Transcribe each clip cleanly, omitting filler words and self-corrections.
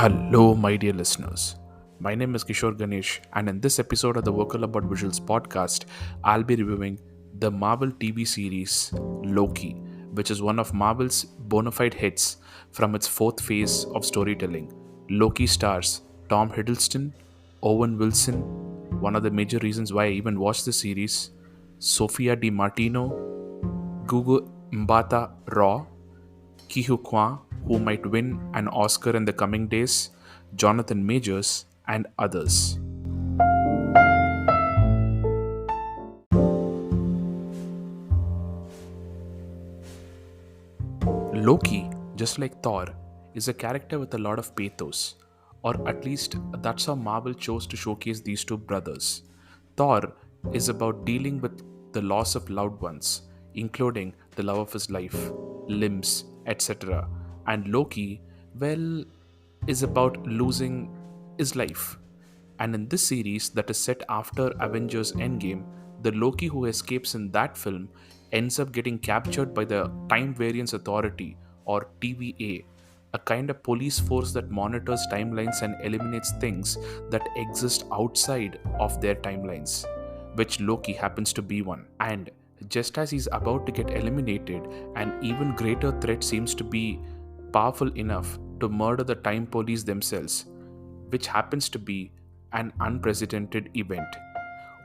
Hello, my dear listeners. My name is Kishore Ganesh, and in this episode of the Vocal About Visuals podcast, I'll be reviewing the Marvel TV series Loki, which is one of Marvel's bona fide hits from its fourth phase of storytelling. Loki stars Tom Hiddleston, Owen Wilson, one of the major reasons why I even watched the series, Sophia Di Martino, Gugu Mbata Raw, Kihu Kwan, who might win an Oscar in the coming days, Jonathan Majors, and others. Loki, just like Thor, is a character with a lot of pathos, or at least that's how Marvel chose to showcase these two brothers. Thor is about dealing with the loss of loved ones, including the love of his life, limbs, etc. And Loki, well, is about losing his life. And in this series that is set after Avengers Endgame, the Loki who escapes in that film ends up getting captured by the Time Variance Authority, or TVA, a kind of police force that monitors timelines and eliminates things that exist outside of their timelines, which Loki happens to be one. And just as he's about to get eliminated, an even greater threat seems to be powerful enough to murder the time police themselves, which happens to be an unprecedented event.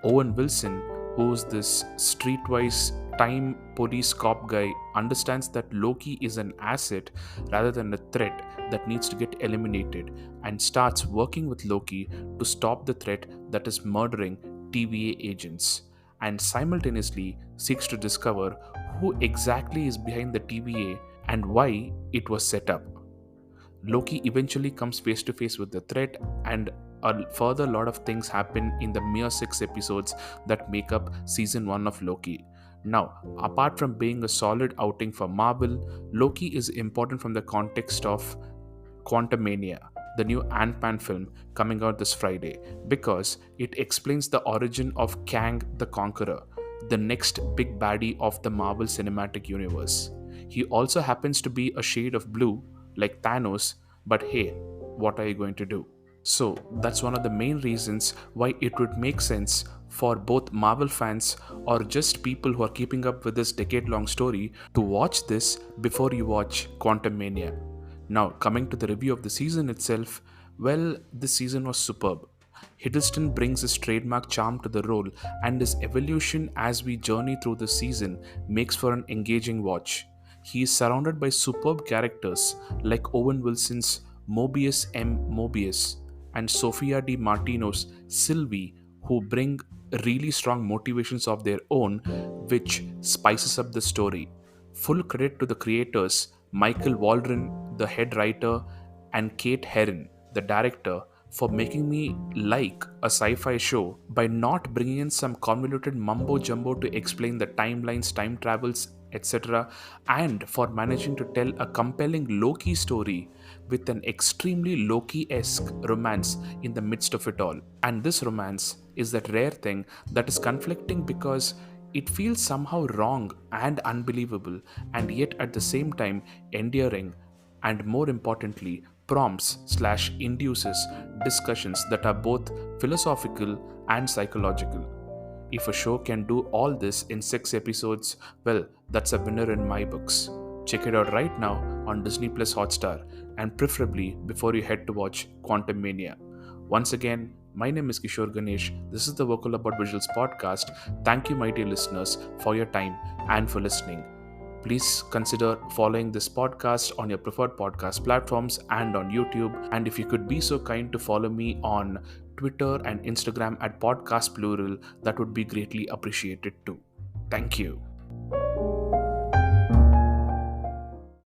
Owen Wilson, who's this streetwise time police cop guy, understands that Loki is an asset rather than a threat that needs to get eliminated and starts working with Loki to stop the threat that is murdering TVA agents, and simultaneously seeks to discover who exactly is behind the TVA and why it was set up. Loki eventually comes face to face with the threat, and a further lot of things happen in the mere 6 episodes that make up season 1 of Loki. Now, apart from being a solid outing for Marvel, Loki is important from the context of Quantumania, the new Ant-Man film coming out this Friday, because it explains the origin of Kang the Conqueror, the next big baddie of the Marvel Cinematic Universe. He also happens to be a shade of blue, like Thanos, but hey, what are you going to do? So, that's one of the main reasons why it would make sense for both Marvel fans or just people who are keeping up with this decade long story to watch this before you watch Quantumania. Now, coming to the review of the season itself, well, this season was superb. Hiddleston brings his trademark charm to the role, and his evolution as we journey through the season makes for an engaging watch. He is surrounded by superb characters like Owen Wilson's Mobius M. Mobius and Sophia Di Martino's Sylvie, who bring really strong motivations of their own, which spices up the story. Full credit to the creators, Michael Waldron, the head writer, and Kate Herron, the director, for making me like a sci fi show by not bringing in some convoluted mumbo jumbo to explain the timelines, time travels, etc., and for managing to tell a compelling Loki story with an extremely Loki esque romance in the midst of it all. And this romance is that rare thing that is conflicting because it feels somehow wrong and unbelievable, and yet at the same time endearing, and more importantly, prompts/induces discussions that are both philosophical and psychological. If a show can do all this in 6 episodes, well, that's a winner in my books. Check it out right now on Disney Plus Hotstar, and preferably before you head to watch Quantumania. Once again, my name is Kishore Ganesh. This is the Vocal About Visuals podcast. Thank you, my dear listeners, for your time and for listening. Please consider following this podcast on your preferred podcast platforms and on YouTube. And if you could be so kind to follow me on Twitter and Instagram at Podcast Plural, that would be greatly appreciated too. Thank you.